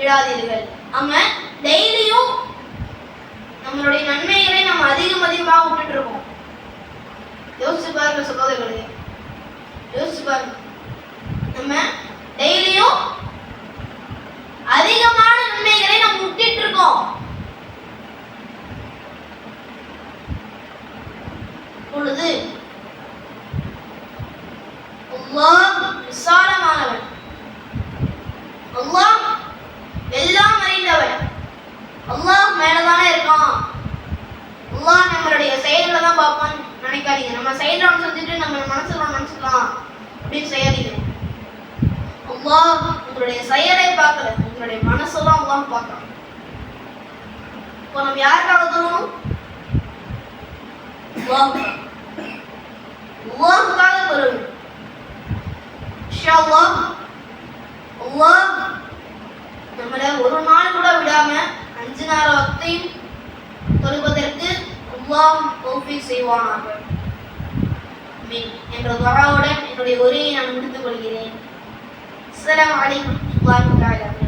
விடாதீர்கள். நம்ம டெய்லியும் நம்மளுடைய நன்மைகளை நம்ம அதிகமாக விட்டுட்டு இருக்கோம். யோசிச்சு பாருங்க சகோதரர்களே, யோசிச்சு பாருங்க. நம்ம டெய்லியும் அதிகமான நன்மைகளை நம்ம விட்டுட்டு இருக்கோம். பொழுது அல்லாஹ் விசாலமானவன், அல்லாஹ் எல்லாம் அறிந்தவன், அல்லாஹ் மேலதானே இருக்கான். அல்லாஹ் நம்மளுடைய செயல்களை தான் பார்ப்பான்னு நினைக்காதீங்க. நம்ம செயல்ல ஒன்று செஞ்சுட்டு நம்ம மனசுல நினைச்சுக்கலாம் அப்படின்னு செய்யாதீங்க. அல்லாஹ் உங்களுடைய செயலை பார்க்கல, உங்களுடைய மனசெல்லாம் அல்லாஹ் பார்க்கலாம். இப்போ நம்ம யாருக்காக சொல்லணும்? அல்லாஹ்வுக்காக சொல்லணும். இன்ஷா அல்லாஹ் அல்லாஹ் நம்மளை ஒரு நாள் கூட விடாம 5 நேர வக்தையும் தொழுவதற்கு அல்லாஹ் தௌஃபீக் செய்வானாக. என்ற துஆவுடன் என்னுடைய உரையை நான் முடித்துக் கொள்கிறேன். அஸ்ஸலாமு அலைக்கும் வரஹ்மத்துல்லாஹி வபரகாத்துஹு.